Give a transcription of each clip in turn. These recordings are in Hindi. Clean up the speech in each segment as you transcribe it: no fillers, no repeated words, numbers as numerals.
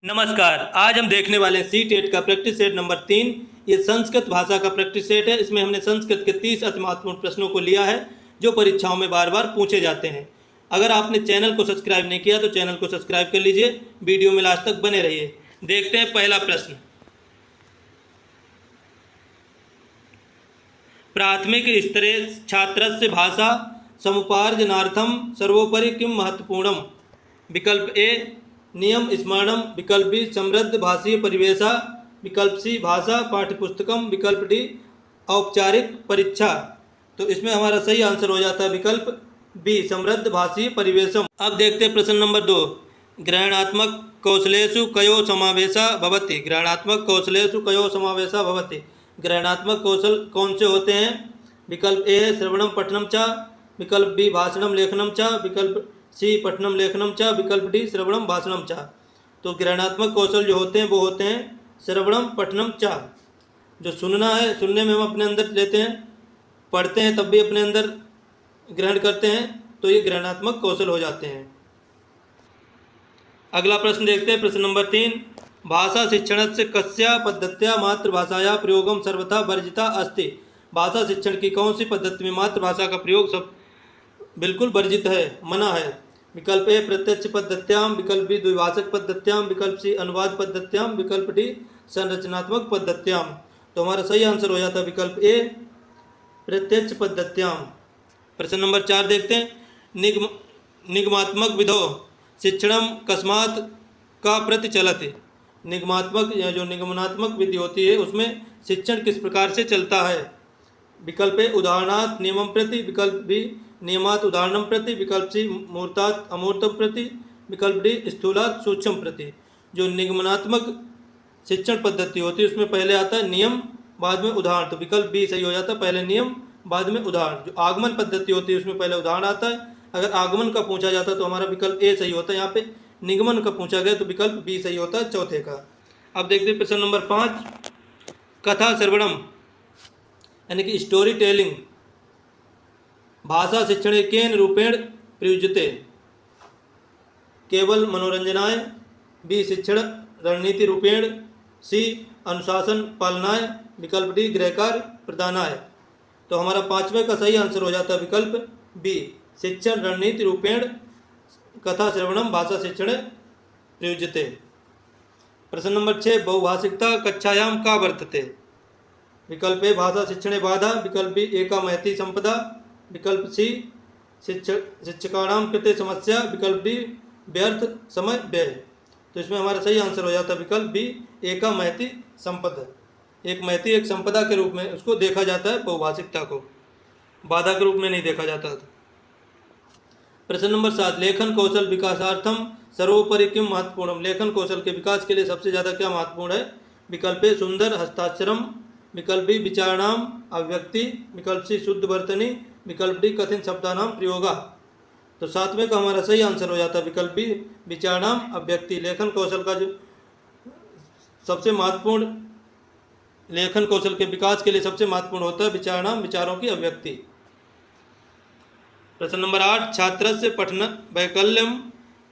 नमस्कार। आज हम देखने वाले हैं सी टेट का प्रैक्टिस सेट नंबर 3। ये संस्कृत भाषा का प्रैक्टिस सेट है। इसमें हमने संस्कृत के 30 अति महत्वपूर्ण प्रश्नों को लिया है जो परीक्षाओं में बार बार पूछे जाते हैं। अगर आपने चैनल को सब्सक्राइब नहीं किया तो चैनल को सब्सक्राइब कर लीजिए, वीडियो में लास्ट तक बने रहिए। देखते हैं पहला प्रश्न। प्राथमिक स्तरे छात्रस्य भाषा समुपार्जनार्थम सर्वोपरि किम महत्वपूर्णम? विकल्प ए नियम स्मरणम, विकल्प बी समृद्ध भाषीय परिवेशा, विकल्प सी भाषा पाठ्यपुस्तकम, विकल्प डी औपचारिक परीक्षा। तो इसमें हमारा सही आंसर हो जाता है विकल्प बी समृद्ध भाषीय परिवेशम। अब देखते हैं प्रश्न नंबर 2। ग्रहणात्मक कौशलेषु कयो समावेशा भवति? ग्रहणात्मक कौशलेषु कयो समावेशा भवति? ग्रहणात्मक कौशल कौन से होते हैं? विकल्प ए है श्रवणम पठनम च, विकल्प बी भाषणम लेखनम च, विकल्प सी पठनम लेखनम च, विकल्प डी श्रवणम भाषणम च। तो ग्रहणात्मक कौशल जो होते हैं वो होते हैं श्रवणम पठनम च। जो सुनना है, सुनने में हम अपने अंदर लेते हैं, पढ़ते हैं तब भी अपने अंदर ग्रहण करते हैं, तो ये ग्रहणात्मक कौशल हो जाते हैं। अगला प्रश्न देखते हैं, प्रश्न नंबर 3। भाषा शिक्षणस्य कस्या पद्धत्या मातृभाषाया प्रयोगम सर्वथा वर्जिता अस्ति? भाषा शिक्षण की कौन सी पद्धति में मातृभाषा का प्रयोग सब बिल्कुल वर्जित है, मना है? विकल्प ए प्रत्यक्ष पद्धत्याम, विकल्प बी द्विभाषक पद्धत्याम, विकल्प सी अनुवाद पद्धत्याम, विकल्प डी संरचनात्मक पद्धत्याम। तो हमारा सही आंसर हो जाता है विकल्प ए प्रत्यक्ष पद्धत्याम। प्रश्न नंबर 4 देखते हैं। निगमात्मक विधो शिक्षणम कस्मात् का प्रति चलति? निगमात्मक या जो निगमनात्मक विधि होती है उसमें शिक्षण किस प्रकार से चलता है? विकल्प ए उदाहरणात् नियमम प्रति, विकल्प बी नियमात उदाहरणम प्रति, विकल्प सी मूर्तात् अमूर्तम प्रति, विकल्प डी स्थूलात् सूक्ष्म प्रति। जो निगमनात्मक शिक्षण पद्धति होती है उसमें पहले आता है नियम, बाद में उदाहरण। तो विकल्प बी सही हो जाता है, पहले नियम बाद में उदाहरण। जो आगमन पद्धति होती है उसमें पहले उदाहरण आता है। अगर आगमन का पूछा जाता है तो हमारा विकल्प ए सही होता है। यहाँ पे निगमन का पूछा गया तो विकल्प बी सही होता है चौथे का। अब देखते हैं प्रश्न नंबर 5। कथा श्रवणम यानी कि स्टोरी टेलिंग भाषा शिक्षणे केन रूपेण प्रयुज्यते? केवल मनोरंजनाय, बी शिक्षण रणनीति रूपेण, सी अनुशासन पालनाय, विकल्प डी गृहकार्य प्रदानाय। तो हमारा 5वें का सही आंसर हो जाता है विकल्प बी शिक्षण रणनीति रूपेण कथा श्रवणम भाषा शिक्षणे प्रयुज्यते। प्रश्न नंबर 6। बहुभाषिकता कक्षायां का वर्तते? विकल्प ए भाषा शिक्षणे बाधा, विकल्प बी एका महती संपदा, विकल्प सी शिक्षकाणां कृते समस्या, विकल्प डी व्यर्थ समय व्यय। तो इसमें हमारा सही आंसर हो जाता है विकल्प बी एका महती संपदा। एक महती एक संपदा के रूप में उसको देखा जाता है, बहुभाषिकता को बाधा के रूप में नहीं देखा जाता। प्रश्न नंबर 7। लेखन कौशल विकासार्थम सर्वोपरि किम महत्वपूर्ण? लेखन कौशल के विकास के लिए सबसे ज़्यादा क्या महत्वपूर्ण है? विकल्प ए सुंदर हस्ताक्षरम, विकल्प बी विचारणाम अभिव्यक्ति, विकल्प सी शुद्ध वर्तनी, विकल्प डी कठिन शब्दानाम प्रयोगा। तो 7वें का हमारा सही आंसर हो जाता है विकल्प बी विचारणाम अभिव्यक्ति। लेखन कौशल का जो सबसे महत्वपूर्ण लेखन कौशल के विकास के लिए सबसे महत्वपूर्ण होता है विचारणाम विचारों की अभिव्यक्ति। प्रश्न नंबर 8। छात्रस्य पठन वैकल्यम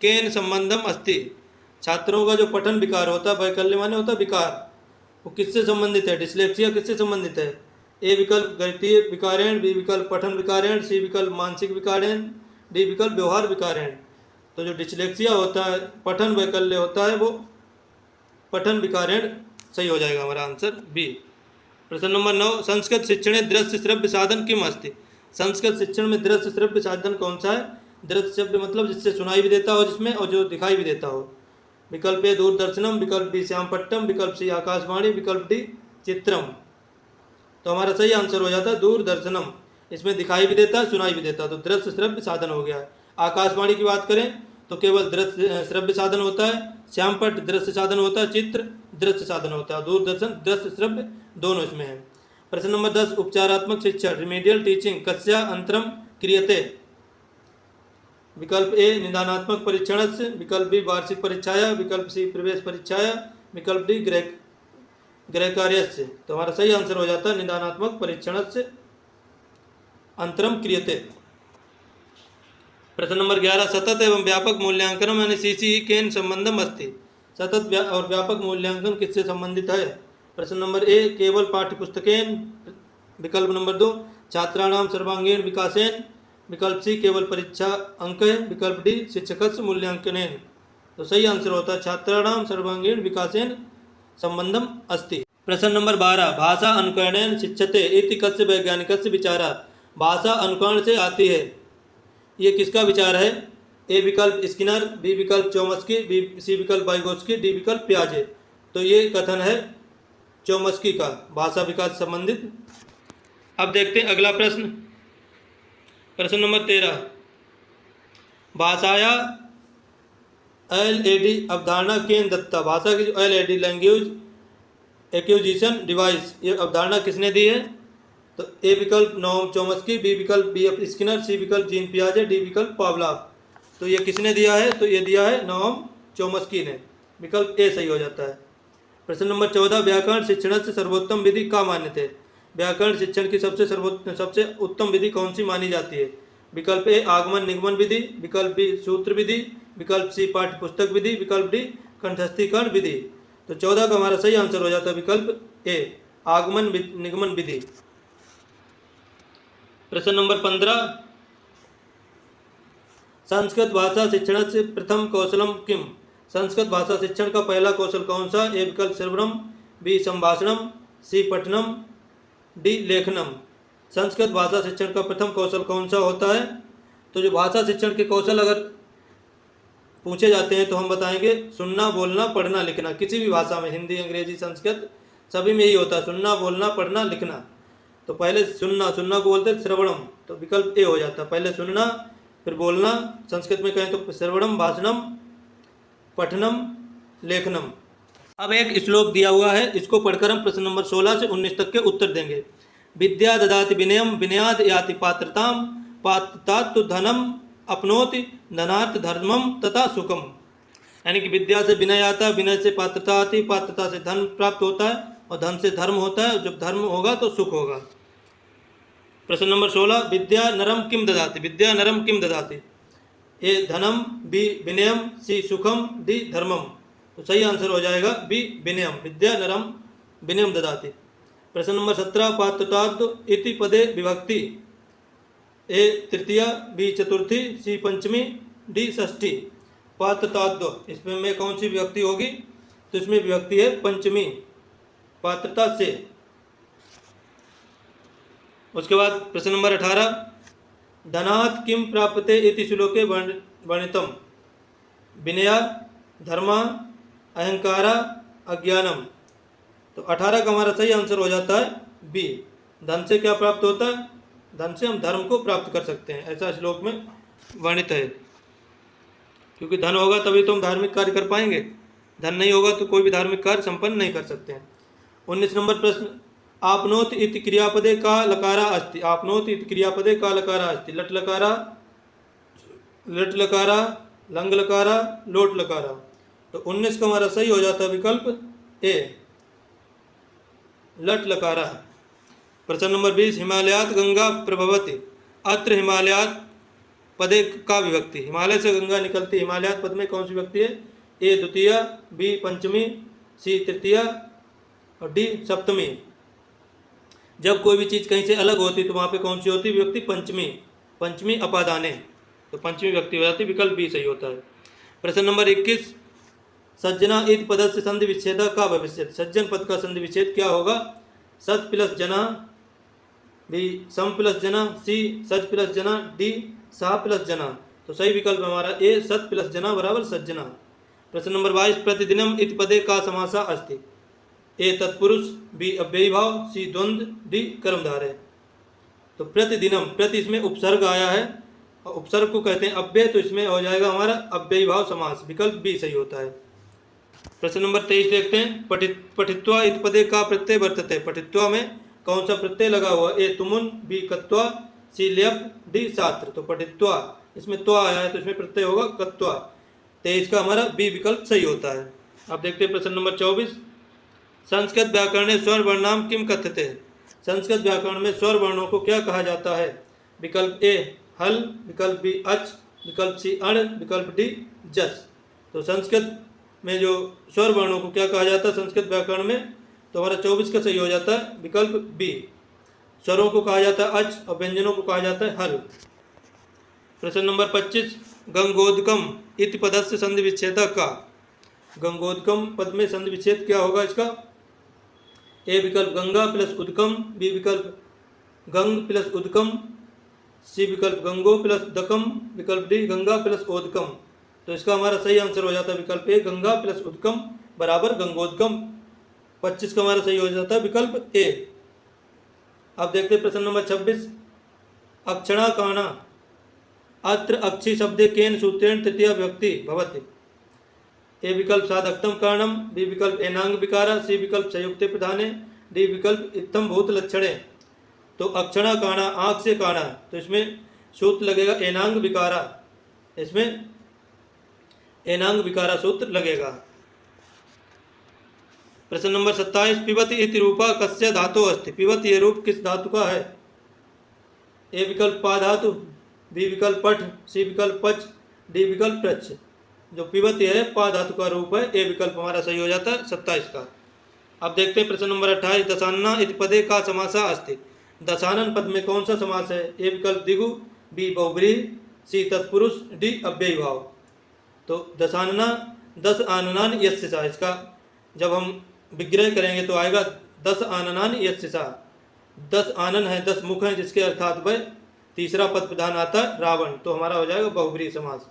केन संबंधम अस्ति? छात्रों का जो पठन विकार होता है, वैकल्य माने होता है विकार, वो किससे संबंधित है? डिस्लेक्सिया किससे संबंधित है? ए विकल्प गणितीय विकारेण, बी विकल्प पठन विकारेण, सी विकल्प मानसिक विकारेण, डी विकल्प व्यवहार विकारेण। तो जो डिस्लेक्सिया होता है, पठन वैकल्य होता है, वो पठन विकारेण सही हो जाएगा हमारा आंसर बी। प्रश्न नंबर 9। संस्कृत शिक्षणे दृश्य श्रव्य साधन किम अस्ति? संस्कृत शिक्षण में दृश्य श्रव्य साधन कौन सा है? दृश्य शब्द मतलब जिससे सुनाई भी देता हो जिसमें, और जो दिखाई भी देता हो। विकल्प ए दूरदर्शनम, विकल्प बी श्यामपट्टम, विकल्प सी आकाशवाणी, विकल्प डी चित्रम। तो हमारा सही आंसर हो जाता है दूरदर्शनम। इसमें दिखाई भी देता है, सुनाई भी देता है, तो दृश्य श्रव्य साधन हो गया है। आकाशवाणी की बात करें तो केवल दृश्य श्रव्य साधन होता है, श्यामपट्ट दृश्य साधन होता है, चित्र दृश्य साधन होता है, दूरदर्शन दृश्य श्रव्य दोनों इसमें है। प्रश्न नंबर 10। उपचारात्मक शिक्षण रिमीडियल टीचिंग कस्या अंतरम क्रियते? विकल्प ए निदानात्मक परीक्षण से, विकल्प बी वार्षिक परीक्षाया, विकल्प सी प्रवेश परीक्षाया, विकल्प डी गृह कार्य से। तो हमारा सही आंसर हो जाता है निदानात्मक परीक्षण से अंतरम क्रियते। प्रश्न नंबर 11। सतत एवं व्यापक मूल्यांकन यानी सीसी केन संबंधम अस्ति? सतत और व्यापक मूल्यांकन किससे संबंधित है? प्रश्न नंबर ए केवल पाठ्यपुस्तकेन, विकल्प नंबर 2 छात्राणाम सर्वांगीण विकासेन, विकल्प सी केवल परीक्षा अंक, विकल्प डी शिक्षकस्य मूल्यांकनेन। तो सही आंसर होता है छात्राणाम सर्वांगीण विकासेन संबंधम अस्ति। प्रश्न नंबर 12 भाषा अनुकरणेन शिक्षते इति कस्य वैज्ञानिकस्य विचारः। भाषा अनुकरण से आती है, ये किसका विचार है? ए विकल्प स्किनर, बी विकल्प चोम्स्की, बी सी विकल्प वाइगोत्स्की, डी विकल्प पियाजे। तो ये कथन है चोम्स्की का, भाषा विकास संबंधित। अब देखते हैं अगला प्रश्न, प्रश्न नंबर 13 भाषाया LAD अवधारणा केन दत्ता। भाषा की जो LAD लैंग्वेज एक्विजिशन डिवाइस, ये अवधारणा किसने दी है? तो ए विकल्प नोम चोम्स्की, बी विकल्प BF स्किनर, सी विकल्प जीन पियाजे, डी विकल्प पावलोव। तो ये किसने दिया है? तो ये दिया है नोम चोम्स्की ने, विकल्प ए सही हो जाता है। प्रश्न नंबर 14 व्याकरण शिक्षण से सर्वोत्तम विधि का मान्य थे। व्याकरण शिक्षण की सबसे उत्तम विधि कौन सी मानी जाती है? विकल्प ए आगमन निगमन विधि, विकल्प बी सूत्र विधि, विकल्प सी पाठ्य पुस्तक विधि, विकल्प डी कंठस्थीकरण विधि। तो 14 का हमारा सही आंसर हो जाता है विकल्प ए आगमन निगमन विधि। प्रश्न नंबर 15 संस्कृत भाषा शिक्षण से प्रथम कौशलम किम। संस्कृत भाषा शिक्षण का पहला कौशल कौन सा? ए विकल्प श्रवणम, बी संभाषणम, सी पठनम, डी लेखनम। संस्कृत भाषा शिक्षण का प्रथम कौशल कौन सा होता है? तो जो भाषा शिक्षण के कौशल अगर पूछे जाते हैं तो हम बताएंगे सुनना, बोलना, पढ़ना, लिखना। किसी भी भाषा में, हिंदी, अंग्रेजी, संस्कृत, सभी में यही होता है, सुनना, बोलना, पढ़ना, लिखना। तो पहले सुनना, सुनना को बोलते हैं श्रवणम, तो विकल्प ए हो जाता है। पहले सुनना फिर बोलना, संस्कृत में कहें तो श्रवणम, भाषणम, पठनम, लेखनम। अब एक श्लोक दिया हुआ है, इसको पढ़कर हम प्रश्न नंबर 16 से 19 तक के उत्तर देंगे। विद्या ददाति विनयम, विनयाद याति पात्रताम, पात्रतात् तो धनम अपनोति, धनार्थ धर्मम तथा सुखम। यानी कि विद्या से विनय आता है, विनय से पात्रता आती, पात्रता से धन प्राप्त होता है और धन से धर्म होता है। जब धर्म होगा तो सुख होगा। प्रश्न नंबर 16 विद्या नरम किम ददाति। विद्या नरम किम ददाति। ए धनम, बी विनयम, सी सुखम, डी धर्मम। तो सही आंसर हो जाएगा बी विनयम। विद्या नरम विनयम ददाति। प्रश्न नंबर 17 पात्रताद् इति पदे विभक्ति। ए तृतीया, बी चतुर्थी, सी पंचमी, डी षष्ठी। पात्रताद् इसमें कौन सी विभक्ति होगी? तो इसमें विभक्ति है पंचमी, पात्रता से। उसके बाद प्रश्न नंबर 18 धनात् किम प्राप्यते इति श्लोके वर्णितम। विनया, धर्मा, अहंकारा, अज्ञानम। तो 18 का हमारा सही आंसर हो जाता है बी। धन से क्या प्राप्त होता है? धन से हम धर्म को प्राप्त कर सकते हैं, ऐसा श्लोक में वर्णित है। क्योंकि धन होगा तभी तो हम धार्मिक कार्य कर पाएंगे, धन नहीं होगा तो कोई भी धार्मिक कार्य संपन्न नहीं कर सकते हैं। 19 नंबर प्रश्न आपनोत इति क्रियापदे का लकारा अस्ति। आपनोत इति क्रियापदे का लकारा अस्ति। लट लकारा, लट लकारा, लंग लकारा, लोट लकारा। तो 19 का हमारा सही हो जाता है विकल्प ए लट लकारा। प्रश्न नंबर 20 हिमालयात गंगा प्रभवति। अत्र हिमालयात पदे का विभक्ति। हिमालय से गंगा निकलती। हिमालयात पद में कौन सी विभक्ति है? ए द्वितीया, बी पंचमी, सी तृतीया और डी सप्तमी। जब कोई भी चीज़ कहीं से अलग होती तो वहाँ पे कौन सी होती विभक्ति? पंचमी। पंचमी अपादाने, तो पंचमी विभक्ति हो जाती, विकल्प बी सही होता है। प्रश्न नंबर 21 सज्जना इति पद से संधि विच्छेद का भविष्य। सज्जन पद का संधि विच्छेद क्या होगा? सत प्लस जना, बी सम प्लस जना, सी सज प्लस जना, डी सा प्लस जना। तो सही विकल्प हमारा ए सत प्लस जना बराबर सज्जना। प्रश्न नंबर 22 प्रतिदिनम इति पदे का समासा अस्ति। ए तत्पुरुष, बी अव्ययी भाव, सी द्वंद्व, डी कर्मधारय। तो प्रतिदिनम, प्रति इसमें उपसर्ग आया है और उपसर्ग को कहते हैं अव्यय, तो इसमें हो जाएगा हमारा अव्ययी भाव समास, विकल्प बी सही होता है। प्रश्न नंबर 23 देखते हैं पठित्वा इति पदे का प्रत्यय वर्तते। पठित्वा में कौन सा प्रत्यय लगा हुआ? ए तुमुन, बी कत्वा, सी ल्यप, डी छात्र। तो पठित्वा इसमें त्वा आया है तो इसमें प्रत्यय होगा कत्वा। 23 का हमारा बी विकल्प सही होता है। अब देखते हैं प्रश्न नंबर 24 संस्कृत व्याकरण स्वर वर्णाम किम कथ्यते। संस्कृत व्याकरण में स्वर वर्णों को क्या कहा जाता है? विकल्प ए हल, विकल्प बी अच, विकल्प सी अण, विकल्प डी जस। तो संस्कृत में जो स्वर वर्णों को क्या कहा जाता है संस्कृत व्याकरण में, तो हमारा 24 का सही हो जाता है विकल्प बी। स्वरों को कहा जाता है अच और व्यंजनों को कहा जाता है हल। प्रश्न नंबर 25, गंगोदकम इति पदस्य संधि विच्छेद का। गंगोदकम पद में संधि विच्छेद क्या होगा इसका? ए विकल्प गंगा प्लस उदकम, बी विकल्प गंग प्लस उदकम, सी विकल्प गंगो प्लस दकम, विकल्प डी गंगा प्लस ओदकम। तो इसका हमारा सही आंसर हो जाता है विकल्प ए, गंगा प्लस उदकम बराबर गंगोदकम। 25 का हमारा सही हो जाता है विकल्प ए। अब देखते हैं प्रश्न नंबर 26, अक्षणा काना अत्र अक्षी शब्दे केन सूत्रेण तृतीय व्यक्ति भवति। ए विकल्प साधकतम कारणम, बी विकल्प एनांग विकारा, सी विकल्प संयुक्ते प्रधाने, डी विकल्प इत्थम भूत लक्षणे। तो अक्षणा काणा आंख से काणा, तो इसमें सूत्र लगेगा एनांग विकारा, इसमें एनांग विकारा सूत्र लगेगा। प्रश्न नंबर 27, पिबति इति रूपा कस्य धातु अस्ति। पिबत ये रूप किस धातु का है? ए विकल्प पा धातु, बी विकल्प पठ, सी विकल्प पच, डी विकल्प प्रच। जो पिबत है पा धातु का रूप है, ए विकल्प हमारा सही हो जाता है 27 का। अब देखते हैं प्रश्न नंबर 28, दशानना इति पदे का समासा अस्ति। दशानन पद में कौन सा समास है? ए विकल्प दिगु, बी बहुब्रीहि, सी तत्पुरुष, डी अव्ययी भाव। तो दशानना 10 आननान यस्य सा, इसका जब हम विग्रह करेंगे तो आएगा 10 आननान यस्य सा। 10 आनन है, 10 मुख हैं, जिसके अर्थात वह तीसरा पद प्रधान आता है रावण। तो हमारा हो जाएगा बहुब्रीहि समास,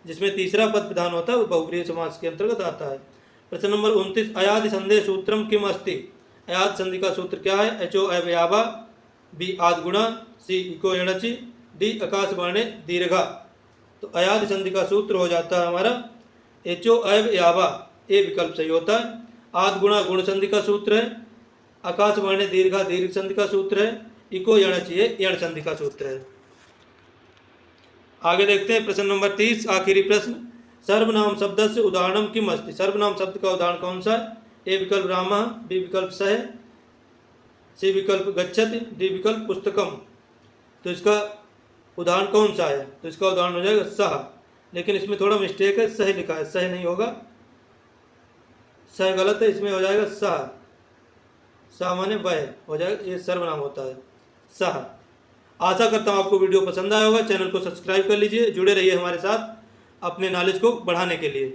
जिसमें तीसरा पद प्रधान होता है वो बहुब्रीहि समास के अंतर्गत आता है। प्रश्न नंबर 29, अयादि संधे सूत्रम किम अस्ति। अयाद संधि का सूत्र क्या है? एचो अवयावा, बी आद गुणा, सी इको एणचि, डी आकाश वर्णे दीर्घा। तो अयाद संधि का सूत्र हो जाता है हमारा एचो अवयावा, ए विकल्प सही होता है। आद गुणा गुण संधि का सूत्र है, आकाश वर्णे दीर्घा दीर्घ संधि का सूत्र है, इको एणचि यण संधि का सूत्र है। आगे देखते हैं प्रश्न नंबर 30, आखिरी प्रश्न, सर्वनाम शब्द से उदाहरणम किम अस्ति। सर्वनाम शब्द का उदाहरण कौन सा है? ए विकल्प रामः, बी विकल्प सह, सी विकल्प गच्छति, डी विकल्प पुस्तकम। तो इसका उदाहरण कौन सा है? तो इसका उदाहरण हो जाएगा सह, लेकिन इसमें थोड़ा मिस्टेक है, सह लिखा है, सह नहीं होगा, सह गलत है, इसमें हो जाएगा सह। सह माने वह हो जाएगा, ये सर्वनाम होता है सह। आशा करता हूँ आपको वीडियो पसंद आया होगा। चैनल को सब्सक्राइब कर लीजिए, जुड़े रहिए हमारे साथ अपने नॉलेज को बढ़ाने के लिए।